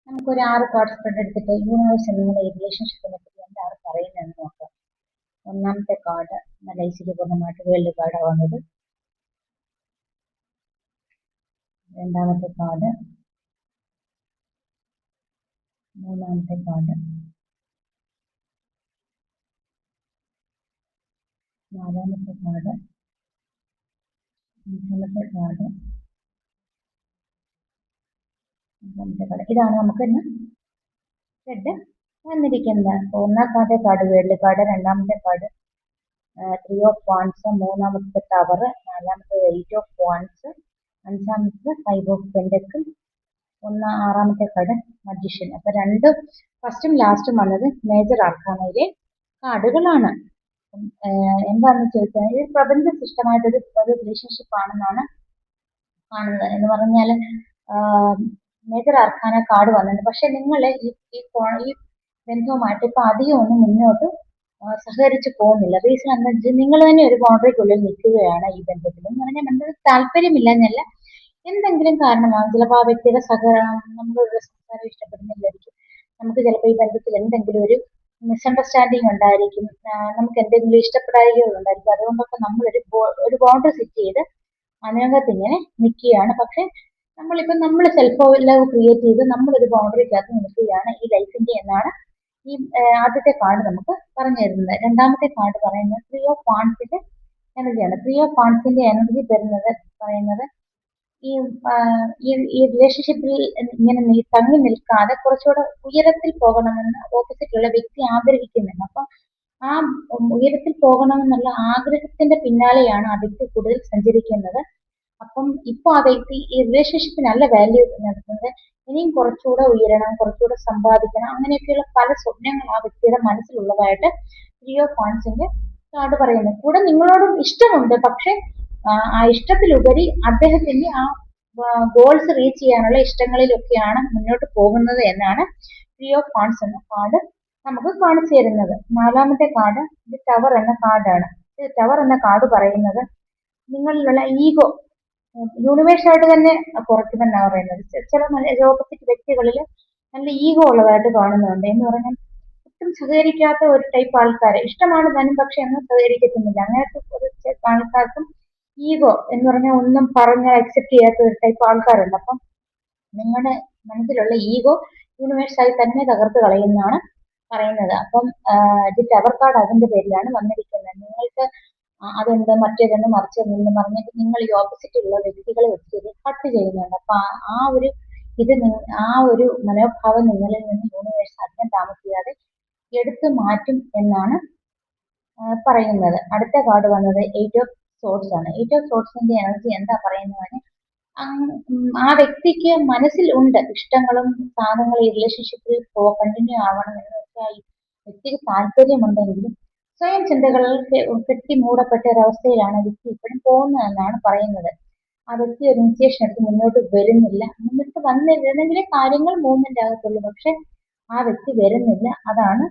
നമുക്കൊരു 6 card spread എടുത്തിട്ട് universe നിങ്ങളുടെ റിലേഷൻഷിപ്പിനെ പറ്റി എന്താണ് പറയുന്നതെന്ന് നോക്കാം. ഒന്നാമത്തെ കാർഡ് നല്ല ഐശ്വര്യപൂർണ്ണമായിട്ട് വേൾഡ് കാർഡ് വന്നത്. രണ്ടാമത്തെ കാർഡ്, മൂന്നാമത്തെ കാർഡ്, നാലാമത്തെ കാർഡ്, അഞ്ചാമത്തെ കാർഡ്, അഞ്ചാമത്തെ കാർഡ്. ഇതാണ് നമുക്ക് ഇന്ന് സ്പ്രെഡ് വന്നിരിക്കുന്നത്. ഒന്നാമത്തെ കാർഡ് വേൾഡ് കാർഡ്, രണ്ടാമത്തെ കാർഡ് 3 ഓഫ് വാൻസ്, മൂന്നാമത്തെ ടവർ, നാലാമത്തെ 8 ഓഫ് വാൻസ്, അഞ്ചാമത്തെ 5 ഓഫ് പെന്റക്കിൾ, ആറാമത്തെ കാർഡ് മജീഷ്യൻ. അപ്പൊ രണ്ട് ഫസ്റ്റും ലാസ്റ്റും വന്നത് മേജർ ആർക്കാനയിലെ കാർഡുകളാണ്. എന്താണെന്ന് ചോദിച്ചാൽ ഇത് പ്രപഞ്ച സിസ്റ്റമായിട്ടൊരു റിലേഷൻഷിപ്പ് ആണെന്നാണ് കാണുന്നത്. എന്ന് പറഞ്ഞാൽ മേജർ ആർക്കാന കാർഡ് വന്നത്. പക്ഷെ നിങ്ങൾ ഈ ബന്ധവുമായിട്ട് ഇപ്പൊ അധികം ഒന്നും മുന്നോട്ട് സഹകരിച്ചു പോകുന്നില്ല. റീസൺ എന്താ വെച്ചാൽ നിങ്ങൾ തന്നെ ഒരു ബൗണ്ടറിക്കുള്ളിൽ നിൽക്കുകയാണ് ഈ ബന്ധത്തിൽ. എന്ന് പറഞ്ഞാൽ നമ്മൾ താല്പര്യമില്ല എന്നല്ല, എന്തെങ്കിലും കാരണമാകും. ചിലപ്പോൾ ആ വ്യക്തിയുടെ സഹകരണം, നമ്മളൊരു സംസാരം ഇഷ്ടപ്പെടുന്നില്ലായിരിക്കും, നമുക്ക് ചിലപ്പോൾ ഈ ബന്ധത്തിൽ എന്തെങ്കിലും ഒരു മിസ്അണ്ടർസ്റ്റാൻഡിങ് ഉണ്ടായിരിക്കും, നമുക്ക് എന്തെങ്കിലും ഇഷ്ടപ്പെടായികകൾ ഉണ്ടായിരിക്കും. അതുകൊണ്ടൊക്കെ ഒരു ബൗണ്ടറി സെറ്റ് ചെയ്ത് അതിനകത്ത് ഇങ്ങനെ നിൽക്കുകയാണ്. പക്ഷെ നമ്മൾ സെൽഫ് ലവ് ക്രിയേറ്റ് ചെയ്ത് നമ്മളൊരു ബൗണ്ടറിക്കകത്ത് നിൽക്കുകയാണ് ഈ ലൈഫിന്റെ എന്നാണ് ഈ ആദ്യത്തെ കാർഡ് നമുക്ക് പറഞ്ഞു തരുന്നത്. രണ്ടാമത്തെ കാർഡ് പറയുന്നത് 3 ഓഫ് വാൻസിന്റെ എനർജിയാണ്. 3 ഓഫ് വാൻസിന്റെ എനർജി പറയുന്നത് ഈ റിലേഷൻഷിപ്പിൽ ഇങ്ങനെ തങ്ങി നിൽക്കാതെ കുറച്ചുകൂടെ ഉയരത്തിൽ പോകണമെന്ന് ഓപ്പോസിറ്റുള്ള വ്യക്തി ആഗ്രഹിക്കുന്നുണ്ട്. അപ്പൊ ആ ഉയരത്തിൽ പോകണമെന്നുള്ള ആഗ്രഹത്തിന്റെ പിന്നാലെയാണ് ആ വ്യക്തി കൂടുതൽ സഞ്ചരിക്കുന്നത്. അപ്പം ഇപ്പൊ ആ വ്യക്തി ഈ റിലേഷൻഷിപ്പിന് നല്ല വാല്യൂ നൽകുന്നത്. ഇനിയും കുറച്ചുകൂടെ ഉയരണം, കുറച്ചുകൂടെ സമ്പാദിക്കണം, അങ്ങനെയൊക്കെയുള്ള പല സ്വപ്നങ്ങൾ ആ വ്യക്തിയുടെ മനസ്സിലുള്ളതായിട്ട് 3 ഓഫ് വാൻസിന്റെ കാർഡ് പറയുന്നു. കൂടെ നിങ്ങളോടും ഇഷ്ടമുണ്ട്, പക്ഷെ ആ ഇഷ്ടത്തിലുപരി അദ്ദേഹത്തിന്റെ ആ ഗോൾസ് റീച്ച് ചെയ്യാനുള്ള ഇഷ്ടങ്ങളിലൊക്കെയാണ് മുന്നോട്ട് പോകുന്നത് എന്നാണ് 3 ഓഫ് വാൻസ് എന്ന കാർഡ് നമുക്ക് കാണിച്ചു തരുന്നത്. നാലാമത്തെ കാർഡ് ഇത് ടവർ എന്ന കാർഡാണ്. ഇത് ടവർ എന്ന കാർഡ് പറയുന്നത് നിങ്ങളിലുള്ള ഈഗോ യൂണിവേഴ്സായിട്ട് തന്നെ കുറയ്ക്കുമെന്നാണ് പറയുന്നത്. ചില ഓപ്പോസിറ്റ് വ്യക്തികളിൽ നല്ല ഈഗോ ഉള്ളതായിട്ട് കാണുന്നുണ്ട്. എന്ന് പറഞ്ഞാൽ ഒട്ടും സഹകരിക്കാത്ത ഒരു ടൈപ്പ് ആൾക്കാരെ ഇഷ്ടമാണ് താനും, പക്ഷെ ഒന്നും സഹകരിക്കത്തുന്നില്ല. അങ്ങനത്തെ ഒരു ആൾക്കാർക്കും ഈഗോ എന്ന് പറഞ്ഞാൽ ഒന്നും പറഞ്ഞാൽ അക്സെപ്റ്റ് ചെയ്യാത്ത ഒരു ടൈപ്പ് ആൾക്കാരുണ്ട്. അപ്പം നിങ്ങളുടെ മനസ്സിലുള്ള ഈഗോ യൂണിവേഴ്സായി തന്നെ തകർത്ത് കളയുന്നതാണ് പറയുന്നത്. അപ്പം ഇത് ടവർ കാർഡ് അതിന്റെ പേരിലാണ് വന്നിരിക്കുന്നത്. നിങ്ങൾക്ക് അതെന്ത് മറ്റേതെന്ന് മറിച്ചതെന്ന് പറഞ്ഞിട്ട് നിങ്ങൾ ഈ ഓപ്പോസിറ്റുള്ള വ്യക്തികളെ വെച്ച് കട്ട് ചെയ്യുന്നുണ്ട്. അപ്പൊ ആ ഒരു മനോഭാവം നിങ്ങളിൽ നിന്ന് യൂണിവേഴ്സ് അധികം താമസിയാതെ എടുത്തു മാറ്റും എന്നാണ് പറയുന്നത്. അടുത്ത കാർഡ് വന്നത് 8 ഓഫ് സോർട്സ് ആണ്. 8 ഓഫ് സോർട്സിന്റെ എനർജി എന്താ പറയുന്നത്? ആ വ്യക്തിക്ക് മനസ്സിൽ ഉണ്ട് ഇഷ്ടങ്ങളും സാധനങ്ങളും ഈ റിലേഷൻഷിപ്പിൽ കണ്ടിന്യൂ ആവണം എന്ന് വെച്ചാൽ വ്യക്തിക്ക് താല്പര്യമുണ്ടെങ്കിലും സ്വയം ചിന്തകളിൽ കെട്ടി മൂടപ്പെട്ട ഒരവസ്ഥയിലാണ് വ്യക്തി ഇപ്പോഴും പോകുന്നതെന്നാണ് പറയുന്നത്. ആ വ്യക്തി ഒരു ഇനിഷ്യേഷൻ എടുത്ത് മുന്നോട്ട് വരുന്നില്ല. മുന്നോട്ട് വന്നിരുന്നെങ്കിലേ കാര്യങ്ങൾ മൂവ്മെന്റ് ആകത്തുള്ളൂ. പക്ഷെ ആ വ്യക്തി വരുന്നില്ല. അതാണ്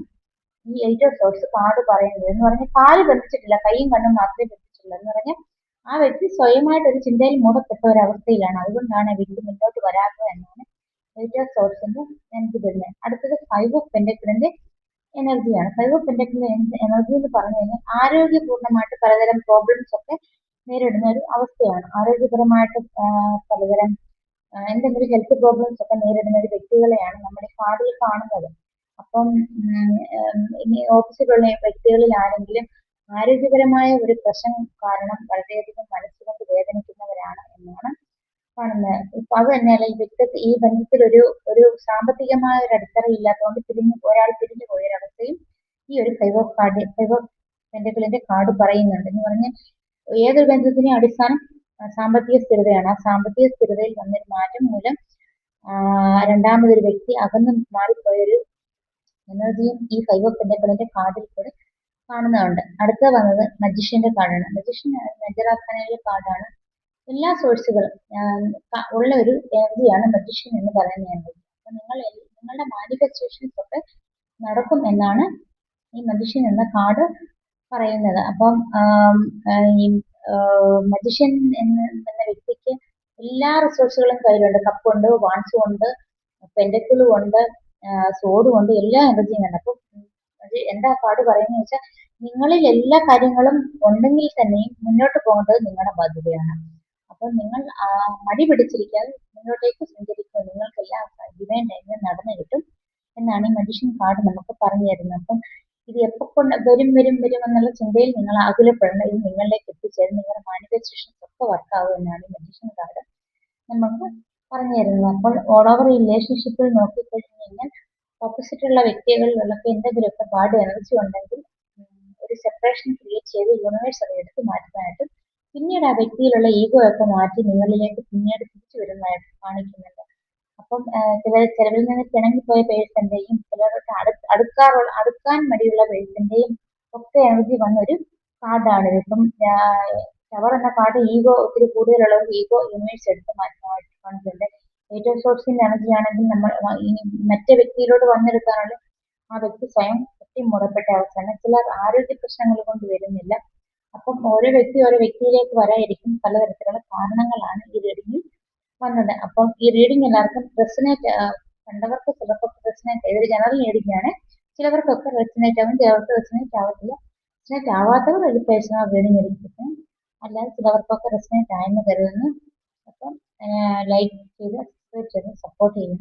ഈ 8 ഓഫ് സോർട്സ് കാർഡ് പറയുന്നത്. എന്ന് പറഞ്ഞാൽ കാല് ബന്ധിച്ചിട്ടില്ല, കൈയും കണ്ണും മാത്രമേ ബന്ധിച്ചിട്ടുള്ളൂ. എന്ന് പറഞ്ഞാൽ ആ വ്യക്തി സ്വയമായിട്ട് ഒരു ചിന്തയിൽ മൂടപ്പെട്ട ഒരവസ്ഥയിലാണ്. അതുകൊണ്ടാണ് വ്യക്തി മുന്നോട്ട് വരാത്തത് എന്നാണ് 8 ഓഫ് സോർട്സിന്റെ എനർജി വരുന്നത്. അടുത്തത് 5 ഓഫ് പെന്റക്കിളിന്റെ എനർജിയാണ്. 5 ഓഫ് പെന്റക്കിളിന്റെ എനർജി എന്ന് പറഞ്ഞു കഴിഞ്ഞാൽ ആരോഗ്യപൂർണ്ണമായിട്ട് പലതരം പ്രോബ്ലംസ് ഒക്കെ നേരിടുന്ന ഒരു അവസ്ഥയാണ്. ആരോഗ്യപരമായിട്ട് പലതരം എന്തെങ്കിലും ഹെൽത്ത് പ്രോബ്ലംസ് ഒക്കെ നേരിടുന്ന ഒരു വ്യക്തികളെയാണ് നമ്മൾ ഈ കാർഡിൽ കാണുന്നത്. അപ്പം ഇനി ഓപ്പോസിറ്റുള്ള വ്യക്തികളിൽ ആരെങ്കിലും ആരോഗ്യപരമായ ഒരു പ്രശ്നം കാരണം വളരെയധികം മനസ്സുകൊണ്ട് വേദനിക്കുന്നവരാണ് എന്നാണ് കാണുന്നത്. ഇപ്പൊ അത് തന്നെയല്ല, ഈ ബന്ധത്തിൽ ഒരു സാമ്പത്തികമായ ഒരു അടിത്തറ ഇല്ലാത്തതുകൊണ്ട് ഒരാൾ പിരിഞ്ഞു പോയൊരവസ്ഥയും ഈ ഒരു 5 ഓഫ് പെന്റക്കിളിന്റെ കാർഡ് പറയുന്നുണ്ട്. എന്ന് പറഞ്ഞാൽ ഏതൊരു ബന്ധത്തിന്റെയും അടിസ്ഥാനം സാമ്പത്തിക സ്ഥിരതയാണ്. ആ സാമ്പത്തിക സ്ഥിരതയിൽ വന്നൊരു മാറ്റം മൂലം രണ്ടാമതൊരു വ്യക്തി അകന്നു മാറിപ്പോയൊരു എനർജിയും ഈ 5 ഓഫ് പെന്റക്കിളിന്റെ കാർഡിൽ കൂടെ കാണുന്നുണ്ട്. അടുത്ത വന്നത് മജീഷ്യന്റെ കാർഡാണ്. മജീഷ്യൻ നജറാഖാനയിലെ കാർഡാണ്. എല്ലാ സോഴ്സുകളും ഉള്ള ഒരു എനർജിയാണ് മജീഷ്യൻ എന്ന് പറയുന്ന എനർജി. അപ്പൊ നിങ്ങളുടെ മാനിഫെസ്റ്റേഷൻസ് ഒക്കെ നടക്കും എന്നാണ് ഈ മജീഷ്യൻ എന്ന കാർഡ് പറയുന്നത്. അപ്പം ഈ മജീഷ്യൻ എന്ന വ്യക്തിക്ക് എല്ലാ റിസോഴ്സുകളും കയ്യിലുണ്ട്. കപ്പുണ്ട്, വാൺസും ഉണ്ട്, പെൻഡക്കിളും ഉണ്ട്, സോഡും ഉണ്ട്, എല്ലാ എനർജിയും ഉണ്ട്. അപ്പം അത് എന്താ കാർഡ് പറയുന്നത് വെച്ചാൽ നിങ്ങളിൽ എല്ലാ കാര്യങ്ങളും ഉണ്ടെങ്കിൽ തന്നെയും മുന്നോട്ട് പോകേണ്ടത് നിങ്ങളുടെ ബാധ്യതയാണ്. അപ്പം നിങ്ങൾ മടി പിടിച്ചിരിക്കാതെ മുന്നോട്ടേക്ക് സഞ്ചരിക്കുക, നിങ്ങൾക്കെല്ലാം ഡിവൈൻ ടൈമിൽ നടന്നു കിട്ടും എന്നാണ് ഈ മജീഷ്യൻ കാർഡ് നമുക്ക് പറഞ്ഞു തരുന്നത്. അപ്പം ഇത് എപ്പോ കൊണ്ട് വരും വരും വരും എന്നുള്ള ചിന്തയിൽ നിങ്ങൾ ആകുലപ്പെടണം, ഇത് നിങ്ങളിലേക്ക് എത്തിച്ചേരും, നിങ്ങളുടെ മാനിഫെസ്റ്റേഷൻസ് ഒക്കെ വർക്കാവും എന്നാണ് ഈ മജീഷ്യൻ കാർഡ് നമുക്ക് പറഞ്ഞു തരുന്നത്. അപ്പോൾ ഓൾ ഓവർ റിലേഷൻഷിപ്പിൽ നോക്കിക്കഴിഞ്ഞു കഴിഞ്ഞാൽ ഓപ്പോസിറ്റ് ഉള്ള വ്യക്തികളിലൊക്കെ എന്തെങ്കിലുമൊക്കെ ബാഡ് എനർജി ഉണ്ടെങ്കിൽ ഒരു സെപ്പറേഷൻ ക്രിയേറ്റ് ചെയ്ത് യൂണിവേഴ്സ് അത് എടുത്ത് മാറ്റാനായിട്ട് പിന്നീട് ആ വ്യക്തിയിലുള്ള ഈഗോ ഒക്കെ മാറ്റി നിങ്ങളിലേക്ക് പിന്നീട് തിരിച്ചു വരുന്നതായിട്ട് കാണിക്കുന്നുണ്ട്. അപ്പം ചിലരിൽ നിന്ന് പിണങ്ങിപ്പോയ പേഴ്സന്റെയും ചിലർക്ക് അടുക്കാൻ മടിയുള്ള പേഴ്സന്റെയും ഒക്കെ എനർജി വന്നൊരു കാർഡാണിത്. ഇപ്പം ടവർ എന്ന കാർഡ് ഈഗോ ഒത്തിരി കൂടുതലുള്ളവർക്ക് ഈഗോ യൂണിവേഴ്സ് എടുത്ത് മാറ്റാനായിട്ട് കാണിക്കുന്നുണ്ട്. എയ്റ്റ് ഓഫ് സോർട്സിന്റെ എനർജി ആണെങ്കിൽ നമ്മൾ മറ്റേ വ്യക്തിയിലോട്ട് വന്നെടുക്കാനുള്ള ആ വ്യക്തി സ്വയം മൂടപ്പെട്ട അവസ്ഥയാണ്. ചിലർ ആരോഗ്യ പ്രശ്നങ്ങൾ കൊണ്ട് വരുന്നില്ല. അപ്പം ഓരോ വ്യക്തിയിലേക്ക് വരാതിരിക്കും പലതരത്തിലുള്ള കാരണങ്ങളാണ് ഈ റീഡിങ്ങിൽ വന്നത്. അപ്പം ഈ റീഡിങ് എല്ലാവർക്കും റെസനേറ്റ് കണ്ടവർക്ക് ചിലർക്കൊക്കെ റെസനേറ്റ്, ഇതൊരു ജനറൽ റീഡിംഗ് ആണ്, ചിലവർക്കൊക്കെ റെസനേറ്റ് ആവും, ചിലർക്ക് റെസനേറ്റ് ആവത്തില്ല. റെസനേറ്റ് ആവാത്തവർ ഒരു പേഴ്സണൽ റീഡിങ് എടുത്തിട്ട്, അല്ലാതെ ചിലവർക്കൊക്കെ റെസനേറ്റ് ആയെന്ന് കരുതുന്നു. അപ്പം ലൈക്ക് ചെയ്ത് സബ്സ്ക്രൈബ് ചെയ്ത് സപ്പോർട്ട് ചെയ്യുന്നു.